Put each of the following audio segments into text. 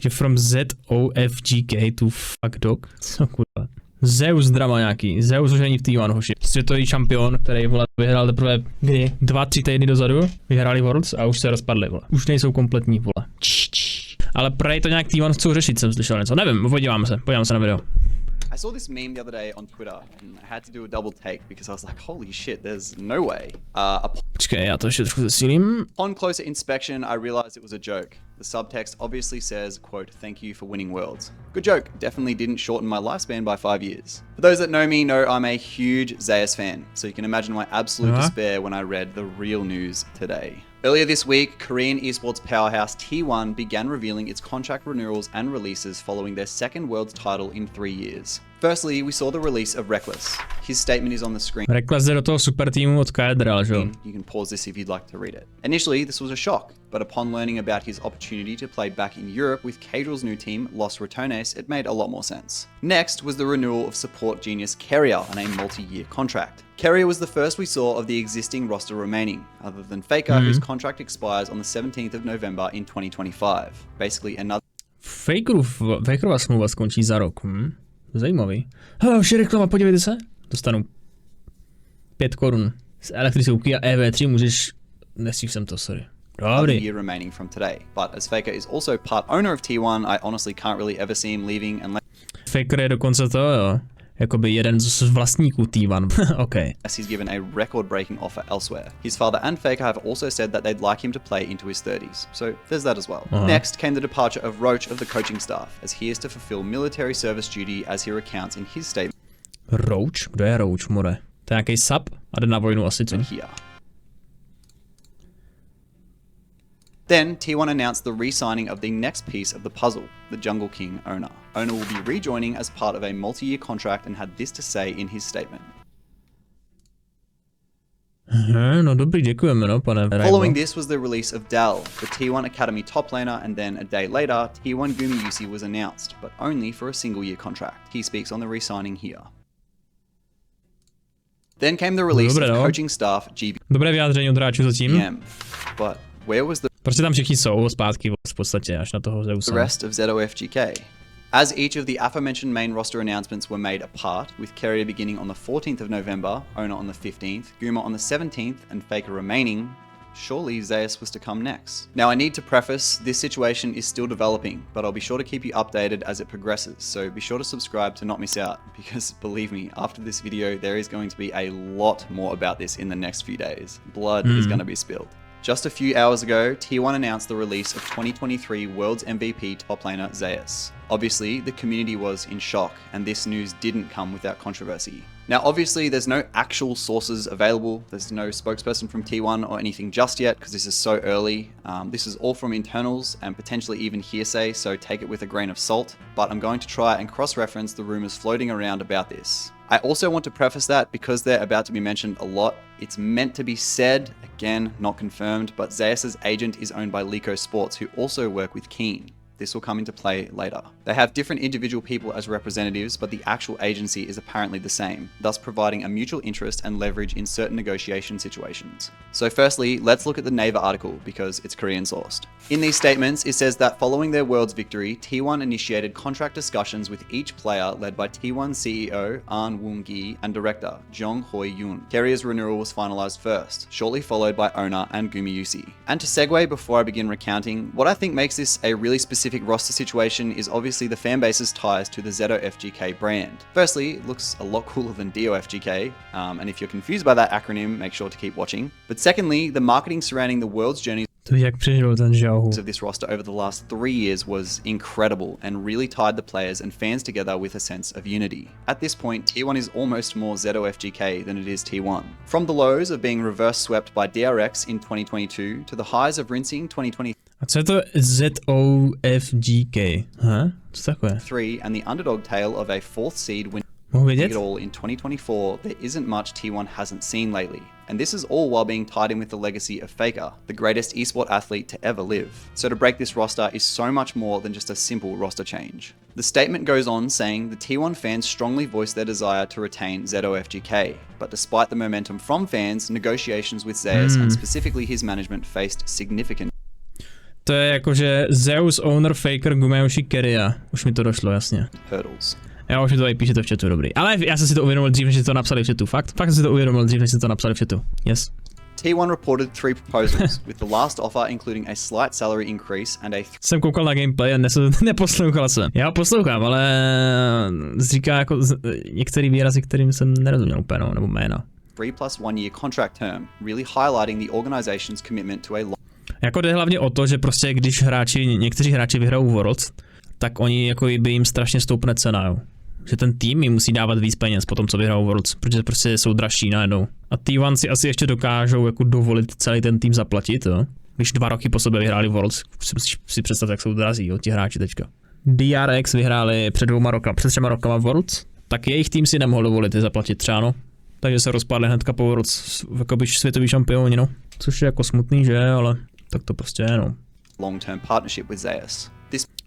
Že from ZOFGK to fuck dog. Co kurva. Zeus drama nějaký. Zeus už není v T1, hoši. Světový šampion, který vole vyhrál teprve kdy? 2-3 týdny dozadu. Vyhráli Worlds a už se rozpadli, vole. Už nejsou kompletní, vole. Ale prej to nějak T1 chcou řešit, jsem slyšel něco. Nevím, podívám se na video. I saw this meme the other day on Twitter and I had to do a double take because I was like, holy shit, there's no way. Počkej, já to ještě trošku zesílím. Upon closer inspection, I realized it was a joke. The subtext obviously says, quote, thank you for winning worlds. Good joke, definitely didn't shorten my lifespan by 5 years. For those that know me know I'm a huge Zeus fan, so you can imagine my absolute despair when I read the real news today. Earlier this week, Korean esports powerhouse T1 began revealing its contract renewals and releases following their second world's title in 3 years. Firstly, we saw the release of Reckless. His statement is on the screen. Reckless jde do toho super týmu od Kaedral, že jo? You can pause this if you'd like to read it. Initially, this was a shock, but upon learning about his opportunity to play back in Europe with Caedrel's new team, Los Ratones, it made a lot more sense. Next was the renewal of support genius Keria on a multi-year contract. Keria was the first we saw of the existing roster remaining, other than Faker, whose contract expires on the 17th of November in 2025. Basically another... Fakerova smlouva skončí za rok, Zajímavý. Hele, už je reklama, podívejte se. Dostanu 5 korun. Z elektricouky a EV3 můžeš... Nesív jsem to, sorry. Dobrý. Year remaining from today. But as Faker is also part owner of T1, I honestly can't really ever see him leaving unless... Faker je dokonce to, jo. Jakoby jeden z vlastníků T1. Okay. As he's given a record-breaking offer elsewhere. His father and Faker have also said that they'd like him to play into his 30s, so there's that as well. Next came the departure of Roach of the coaching staff, as he is to fulfill military service duty as he recounts in his statement. Roach? Kdo je Roach, more? To je nějaký sub a jde na vojnu asi, co? Then, T1 announced the re-signing of the next piece of the puzzle, the Jungle King owner. Owner will be rejoining as part of a multi-year contract and had this to say in his statement. No dobrý, děkujeme, no, pane. Following this was the release of Dal, the T1 Academy top laner, and then a day later, T1 Gumayusi was announced, but only for a single-year contract. He speaks on the re-signing here. Then came the release of coaching staff GB. Dobré vyjádření od hráčů zatím. But where was the... Prostě tam všichni jsou zpátky v podstatě až na toho Zeuse. The rest of ZOFGK. As each of the aforementioned main roster announcements were made apart, with Keria beginning on the 14th of November, Owner on the 15th, Guma on the 17th, and Faker remaining, surely Zeus was to come next. Now I need to preface, this situation is still developing, but I'll be sure to keep you updated as it progresses, so be sure to subscribe to not miss out, because believe me, after this video there is going to be a lot more about this in the next few days. Blood is going to be spilled. Just a few hours ago, T1 announced the release of 2023 World's MVP top laner Zeus. Obviously, the community was in shock, and this news didn't come without controversy. Now, obviously, there's no actual sources available. There's no spokesperson from T1 or anything just yet, because this is so early. This is all from internals and potentially even hearsay, so take it with a grain of salt. But I'm going to try and cross-reference the rumors floating around about this. I also want to preface that because they're about to be mentioned a lot, it's meant to be said, again, not confirmed, but Zeus's agent is owned by lolko Sports, who also work with Keen. This will come into play later. They have different individual people as representatives, but the actual agency is apparently the same, thus providing a mutual interest and leverage in certain negotiation situations. So firstly, let's look at the Naver article because it's Korean sourced. In these statements, it says that following their Worlds victory, T1 initiated contract discussions with each player led by T1 CEO Ahn Woon-gi and director Jong Hoi-yoon. Keria's renewal was finalized first, shortly followed by Owner and Gumayusi. And to segue before I begin recounting, what I think makes this a really specific roster situation is obviously the fanbase's ties to the ZOFGK brand. Firstly, it looks a lot cooler than DOFGK, and if you're confused by that acronym, make sure to keep watching. But secondly, the marketing surrounding the World's journey of this roster over the last 3 years was incredible and really tied the players and fans together with a sense of unity. At this point, T1 is almost more ZOFGK than it is T1. From the lows of being reverse swept by DRX in 2022 to the highs of rinsing 2023. A co je to ZOFGK? Co takové? 3 and the underdog tale of a 4th seed win it all in 2024, there isn't much T1 hasn't seen lately. And this is all while being tied in with the legacy of Faker, the greatest esport athlete to ever live. So to break this roster is so much more than just a simple roster change. The statement goes on saying the T1 fans strongly voiced their desire to retain ZOFGK, but despite the momentum from fans, negotiations with Zeus and specifically his management faced significant. To je jakože Zeus, owner, faker, Gumeyoshi, Keria. Už mi to došlo, jasně. Hurdles. Já už mi to tady píšete v chatu, dobrý. Ale já jsem si to uvědomil dřív, než si to napsali v chatu, fakt jsem si to uvědomil dřív, než si to napsali v chatu. Yes. T1 reported 3 proposals, with the last offer including a slight salary increase and a Jsem koukal na gameplay a neposlouchal jsem. Já ho poslouchám, ale říká jako některý výrazy, kterým jsem nerozuměl úplně, no, nebo jména. 3+1 year contract term, really highlighting the organization's commitment to a long. Jako jde hlavně o to, že prostě když někteří hráči vyhrajou Worlds, tak oni jako by jim strašně stoupne cena, jo. Že ten tým jim musí dávat víc peněz po tom, co vyhrajou Worlds, protože prostě jsou dražší najednou. A T1 si asi ještě dokážou jako dovolit celý ten tým zaplatit, jo. Když 2 roky po sobě vyhráli Worlds, musíš si představit, jak jsou drazí, jo, ti hráči teďka. DRX vyhráli před 3 rokama Worlds, tak jejich tým si nemohl dovolit je zaplatit třeba, no. Takže se rozpadli hnedka po Worlds, jako by světoví šampioni, no. Což je jako smutný, že, ale tak to prostě je, no. Long-term partnership with Zeus.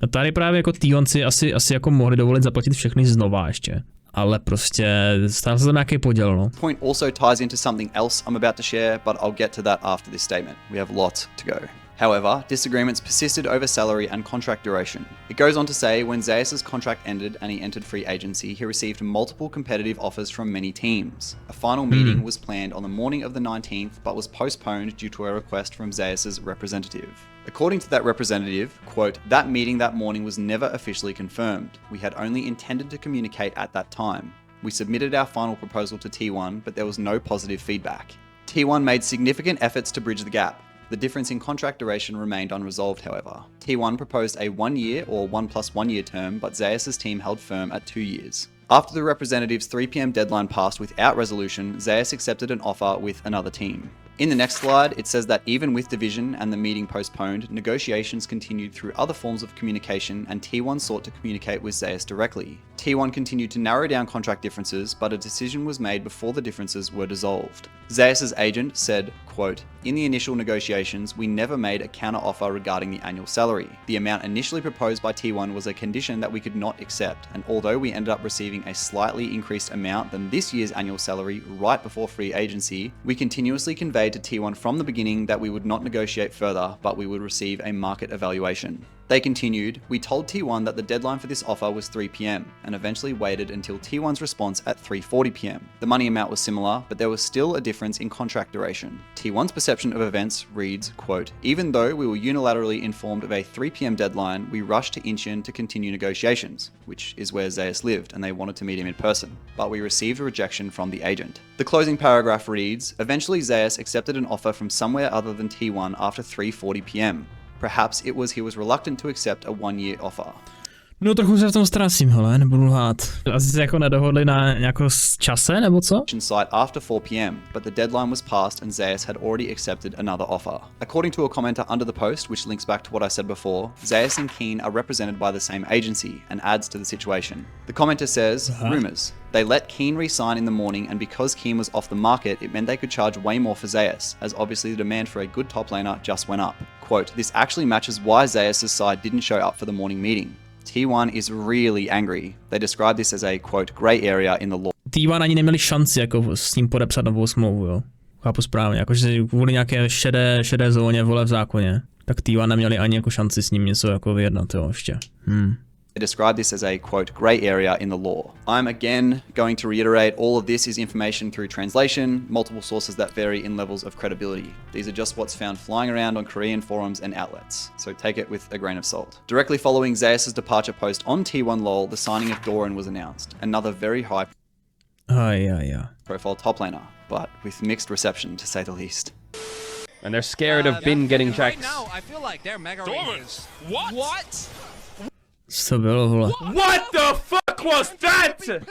A tady právě jako T1 si asi jako mohli dovolit zaplatit všechny znova ještě. Ale prostě stál se tam nějaký podíl, no. Point also ties into something else I'm about to share, but I'll get to that after this statement. We have lots to go. However, disagreements persisted over salary and contract duration. It goes on to say when Zeus's contract ended and he entered free agency, he received multiple competitive offers from many teams. A final meeting was planned on the morning of the 19th, but was postponed due to a request from Zeus's representative. According to that representative, quote, that meeting that morning was never officially confirmed. We had only intended to communicate at that time. We submitted our final proposal to T1, but there was no positive feedback. T1 made significant efforts to bridge the gap. The difference in contract duration remained unresolved, however. T1 proposed a 1 year or 1+1 year term, but Zeus's team held firm at 2 years. After the representative's 3 PM deadline passed without resolution, Zeus accepted an offer with another team. In the next slide, it says that even with division and the meeting postponed, negotiations continued through other forms of communication, and T1 sought to communicate with Zeus directly. T1 continued to narrow down contract differences, but a decision was made before the differences were dissolved. Zeus's agent said, quote, in the initial negotiations, we never made a counter-offer regarding the annual salary. The amount initially proposed by T1 was a condition that we could not accept, and although we ended up receiving a slightly increased amount than this year's annual salary right before free agency, we continuously conveyed to T1 from the beginning that we would not negotiate further, but we would receive a market evaluation. They continued, we told T1 that the deadline for this offer was 3 PM, and eventually waited until T1's response at 3:40 PM. The money amount was similar, but there was still a difference in contract duration. T1's perception of events reads, quote, even though we were unilaterally informed of a 3 PM deadline, we rushed to Incheon to continue negotiations, which is where Zeus lived, and they wanted to meet him in person, but we received a rejection from the agent. The closing paragraph reads, eventually Zeus accepted an offer from somewhere other than T1 after 3:40 PM. Perhaps it was he was reluctant to accept a 1-year offer. No trochu se v tom ztrácím, hele, nebudu lhát. Asi se jako nedohodli na nějakou čase, nebo co? Site after 4 PM, but the deadline was passed and Zeus had already accepted another offer. According to a commenter under the post, which links back to what I said before, Zeus and Keen are represented by the same agency and adds to the situation. The commenter says, rumors. They let Keen resign in the morning, and because Keen was off the market, it meant they could charge way more for Zeus, as obviously the demand for a good top laner just went up. Quote, this actually matches why Zeus' side didn't show up for the morning meeting. T1 is really angry. They describe this as a, quote, grey area in the law. T1 ani neměli šanci jako s ním podepsat novou smlouvu, jo. Chápu správně, jakože kvůli nějaké šedé zóně vole v zákoně, tak T1 neměli ani jako šanci s ním něco jako vyjednat, jo, ještě. They describe this as a, quote, grey area in the law. I'm again going to reiterate all of this is information through translation, multiple sources that vary in levels of credibility. These are just what's found flying around on Korean forums and outlets, so take it with a grain of salt. Directly following Zeus' departure post on T1 LOL, the signing of Doran was announced, another very high profile top laner, but with mixed reception to say the least. And they're scared of Bin getting checks. Right now, I feel like their mega range is... What? Co bylo, vole? What the fuck was that?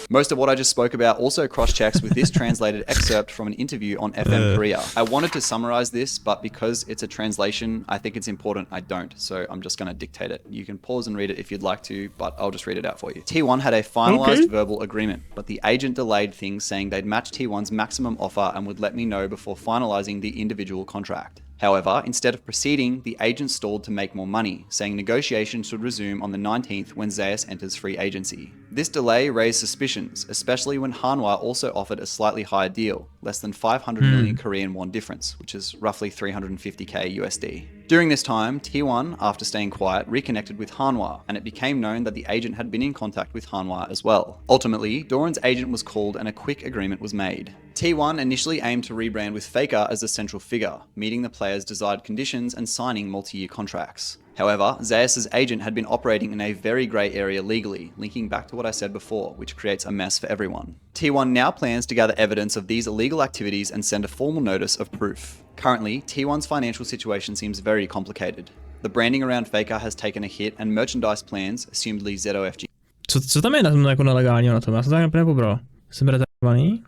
Most of what I just spoke about also cross-checks with this translated excerpt from an interview on FM Korea. I wanted to summarize this, but because it's a translation, I think it's important I don't, so I'm just going to dictate it. You can pause and read it if you'd like to, but I'll just read it out for you. T1 had a finalized verbal agreement, but the agent delayed things, saying they'd match T1's maximum offer and would let me know before finalizing the individual contract. However, instead of proceeding, the agent stalled to make more money, saying negotiations should resume on the 19th when Zeus enters free agency. This delay raised suspicions, especially when Hanwha also offered a slightly higher deal, less than 500 million Korean won difference, which is roughly 350k USD. During this time, T1, after staying quiet, reconnected with Hanwha, and it became known that the agent had been in contact with Hanwha as well. Ultimately, Doran's agent was called and a quick agreement was made. T1 initially aimed to rebrand with Faker as the central figure, meeting the players' desired conditions and signing multi-year contracts. However, Zeus' agent had been operating in a very grey area legally, linking back to what I said before, which creates a mess for everyone. T1 now plans to gather evidence of these illegal activities and send a formal notice of proof. Currently, T1's financial situation seems very complicated. The branding around Faker has taken a hit and merchandise plans, assumedly ZOFG. Co tam je jako nelegálního na tom? Já jsem tak nepobral. Jsem retardovaný?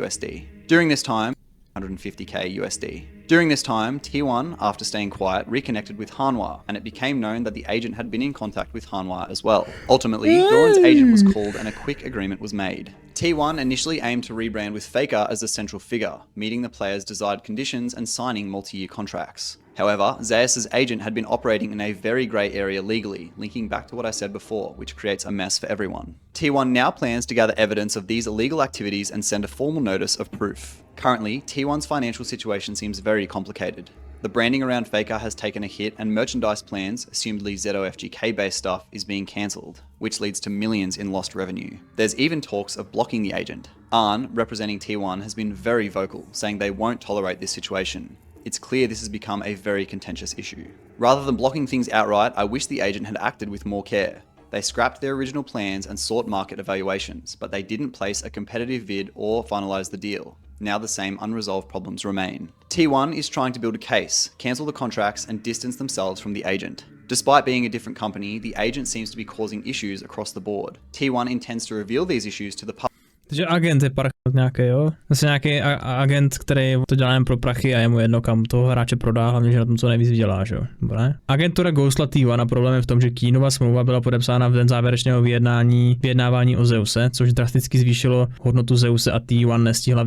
USD. During this time, 150k USD. During this time, T1, after staying quiet, reconnected with Hanwha, and it became known that the agent had been in contact with Hanwha as well. Ultimately, Doran's agent was called and a quick agreement was made. T1 initially aimed to rebrand with Faker as the central figure, meeting the players' desired conditions and signing multi-year contracts. However, Zeus' agent had been operating in a very grey area legally, linking back to what I said before, which creates a mess for everyone. T1 now plans to gather evidence of these illegal activities and send a formal notice of proof. Currently, T1's financial situation seems very complicated. The branding around Faker has taken a hit and merchandise plans, assumedly ZOFGK based stuff, is being cancelled, which leads to millions in lost revenue. There's even talks of blocking the agent. Arn, representing T1, has been very vocal, saying they won't tolerate this situation. It's clear this has become a very contentious issue. Rather than blocking things outright, I wish the agent had acted with more care. They scrapped their original plans and sought market evaluations, but they didn't place a competitive bid or finalise the deal. Now the same unresolved problems remain. T1 is trying to build a case, cancel the contracts and distance themselves from the agent. Despite being a different company, the agent seems to be causing issues across the board. T1 intends to reveal these issues to the public. Takže agent je parchant nějaký, jo? Zase nějaký agent, který to dělá jen pro prachy a je mu jedno, kam toho hráče prodá, hlavně, že na tom co nejvíc vydělá, že jo? Ne? Agentura ghostla T1 a problém je v tom, že Keenova smlouva byla podepsána v den závěrečného vyjednávání o Zeuse, což drasticky zvýšilo hodnotu Zeuse a T1 nestihla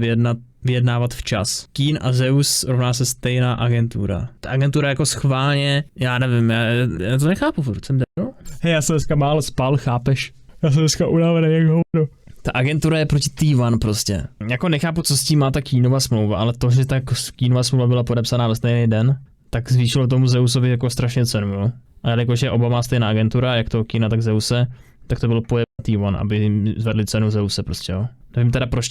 vyjednávat včas. Keen a Zeus rovná se stejná agentura. Ta agentura jako schválně, já nevím, já to nechápu, furt jsem no? Hej, já jsem dneska málo spal, chápeš? Já jsem dneska unavený jak hovno. Ta agentura je proti T1 prostě. Jako nechápu, co s tím má ta Keenova smlouva, ale to, že ta Keenova smlouva byla podepsaná ve stejný den, tak zvýšilo tomu Zeusovi jako strašně cenu, jo. A jakož je oba má stejná agentura, jak to Keena, tak Zeuse, tak to bylo pojeb T1, aby jim zvedli cenu Zeuse prostě, jo. Nevím teda, proč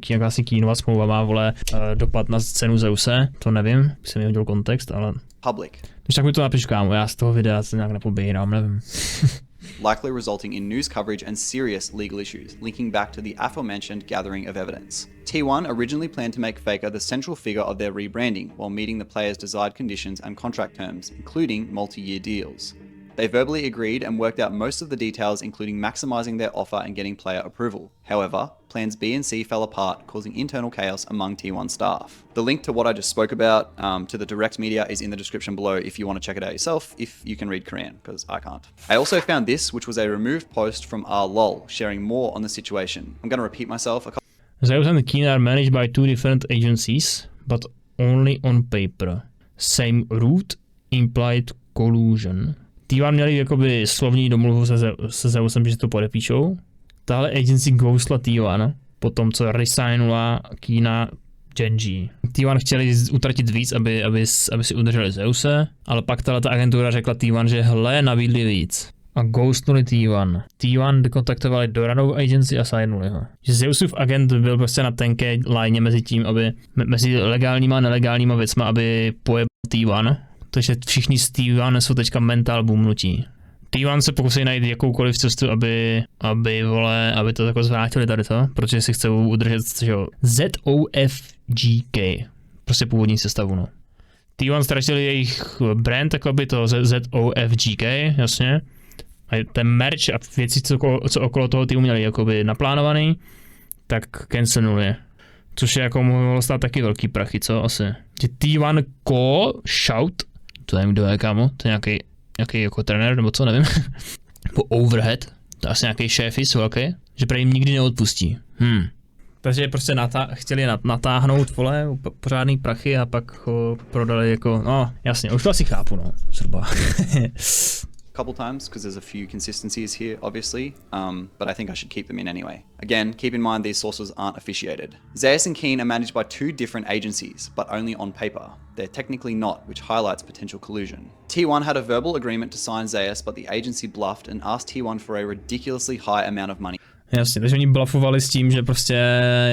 jakási Keenova smlouva má, vole, dopad na cenu Zeuse, to nevím, jsem mi hodil kontext, ale... Public. Když tak mi to napiš, kámo, já z toho videa se nějak nepobírám, nevím. Likely resulting in news coverage and serious legal issues, linking back to the aforementioned gathering of evidence. T1 originally planned to make Faker the central figure of their rebranding while meeting the players' desired conditions and contract terms, including multi-year deals. They verbally agreed and worked out most of the details, including maximizing their offer and getting player approval. However, plans B and C fell apart, causing internal chaos among T1 staff. The link to what I just spoke about, to the direct media, is in the description below if you want to check it out yourself, if you can read Korean, because I can't. I also found this, which was a removed post from lol, sharing more on the situation. I'm going to repeat myself. Zeus and Keen are managed by two different agencies, but only on paper. Same root implied collusion. T1 měli jakoby slovní domluvu se Zeusem, že to podepíšou. Tahle agency ghostla T1 po tom, co resignula Keena Genji. T1 chtěli utratit víc, aby si udrželi Zeuse, ale pak ta agentura řekla T1, že hle, nabídli víc. A ghostnuli T1. T1 kontaktovali Doranovou agency a signuli ho. Že Zeusův agent byl prostě na tenké line mezi tím, mezi legálníma a nelegálníma věcma, aby pojebal T1. Takže všichni z T1 jsou teďka mentál boomnutí. T1 se pokusí najít jakoukoliv cestu, aby to jako zvrátili tady to, protože si chcou udržet ZOFGK, prostě původní sestavu, no. T1 ztratili jejich brand, jakoby to ZOFGK, jasně. A ten merch a věci, co okolo toho týmu měli jakoby naplánovaný, tak cancelnuli. Což je jako mohlo stát taky velký prachy, co asi. Že T1 shout, to nevím, kdo je, kámo, to je nějaký jako trenér, nebo co, nevím. Po overhead, to asi nějaký šéfis velký, že prý jim nikdy neodpustí. Takže prostě chtěli natáhnout, vole, pořádný prachy a pak ho prodali jako, no jasně, už to asi chápu, no, zhruba. couple times because there's a few consistencies here, obviously, but I think I should keep them in anyway. Again, keep in mind these sources aren't officiated. Zeus and Keen are managed by two different agencies, but only on paper. They're technically not, which highlights potential collusion. T1 had a verbal agreement to sign Zeus, but the agency bluffed and asked T1 for a ridiculously high amount of money. Jasně, takže oni blufovali s tím, že prostě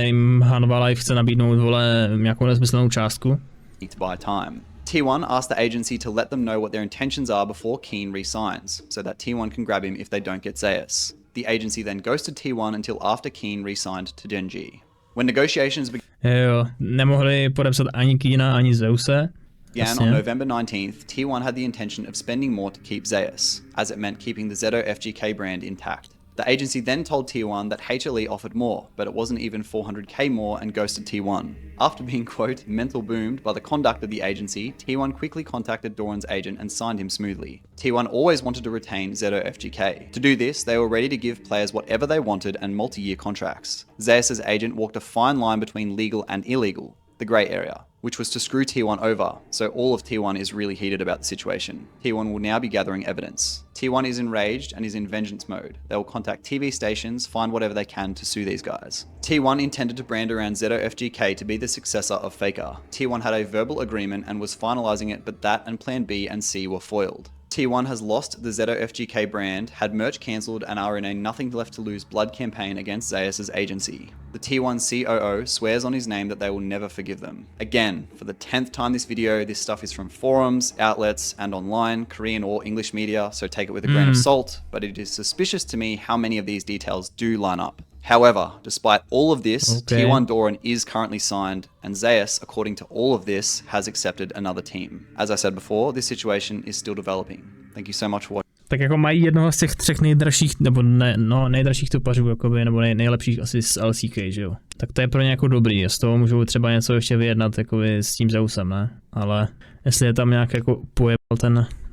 jim Hanwha Life chce nabídnout, vole, nějakou nesmyslnou částku. To buy time. T1 asked the agency to let them know what their intentions are before Keen resigns, so that T1 can grab him if they don't get Zeus. The agency then ghosted T1 until after Keen resigned to Genji. When negotiations Jo, nemohli podepsat ani Keena, ani Zeuse. began on November 19th, T1 had the intention of spending more to keep Zeus, as it meant keeping the Zeto FGK brand intact. The agency then told T1 that HLE offered more, but it wasn't even 400k more and ghosted T1. After being, quote, mental boomed by the conduct of the agency, T1 quickly contacted Doran's agent and signed him smoothly. T1 always wanted to retain Zeto FGK. To do this, they were ready to give players whatever they wanted and multi-year contracts. Zeus's agent walked a fine line between legal and illegal, the grey area, which was to screw T1 over, so all of T1 is really heated about the situation. T1 will now be gathering evidence. T1 is enraged and is in vengeance mode. They will contact TV stations, find whatever they can to sue these guys. T1 intended to brand around Zeto FGK to be the successor of Faker. T1 had a verbal agreement and was finalizing it, but that and Plan B and C were foiled. T1 has lost the Zeto FGK brand, had merch cancelled, and are in a nothing left to lose blood campaign against Zeus's agency. The T1 COO swears on his name that they will never forgive them. Again, for the 10th time this video, this stuff is from forums, outlets, and online, Korean or English media, so take it with a grain of salt, but it is suspicious to me how many of these details do line up. However, despite all of this, T1 Doran is currently signed, and Zeus, according to all of this, has accepted another team. As I said before, this situation is still developing. Thank you so much for watching. Tak jako mají jednoho z těch třech nejdražších, nebo ne, no, nejdražších topařů, jakoby, nebo nejlepších asi z LCK, že jo. Tak to je pro ně jako dobrý, z toho můžou třeba něco ještě vyjednat jakoby s tím Zeusem, ne? Ale jestli je tam nějak jako pojebal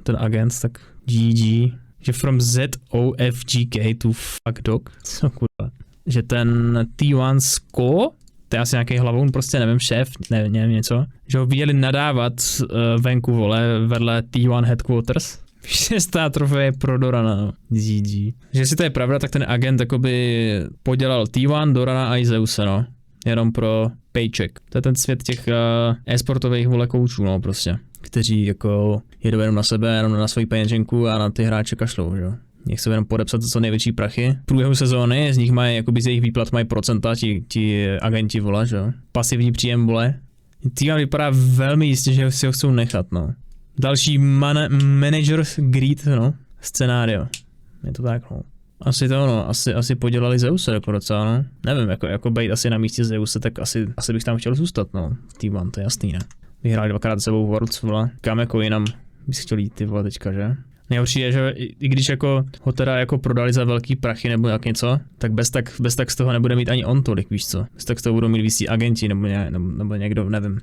ten agent, tak GG. Že from ZOFGK to fuck dog, co kurva. Že ten T1 Sko, to je asi nějaký hlavoun, prostě nevím, šéf, nevím něco, že ho viděli nadávat venku, vole, vedle T1 Headquarters. Šestá trofej je pro Dorana, no. GG. Že jestli to je pravda, tak ten agent jakoby podělal T1, Dorana a i Zeuse, no. Jenom pro paycheck. To je ten svět těch e-sportových, vole, koučů, no, prostě. Kteří jako jedou jenom na sebe, jenom na svoji peněženku a na ty hráče kašlou, že jo. Nechcou jenom podepsat co největší prachy. V průběhu sezóny z nich mají, jakoby z jejich výplat mají procenta, ti agenti, vole, že jo. Pasivní příjem, vole. T1 vypadá velmi jistě, že si ho chcou nechat, no. Další Manager's Greed, no, scénário. Je to tak, no. Asi to, no, asi podělali Zeuse jako docela, no. Nevím, jako bejt asi na místě Zeuse, tak asi bych tam chtěl zůstat, no. T1, to je jasný, ne. Vyhráli dvakrát sebou Worlds, vole. Kam jako jinam bys chtěl jít, ty vole, teďka, že? Nejhorší je, že i když jako ho teda jako prodali za velký prachy nebo jak něco, tak bez tak z toho nebude mít ani on tolik, víš co. Bez tak z toho budou mít víc agenti nebo někdo, nevím.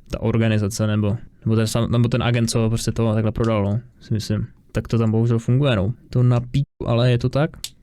Ta organizace nebo ten agent, co prostě toho takhle prodal, no, si myslím. Tak to tam bohužel funguje, no. To na píku, ale je to tak.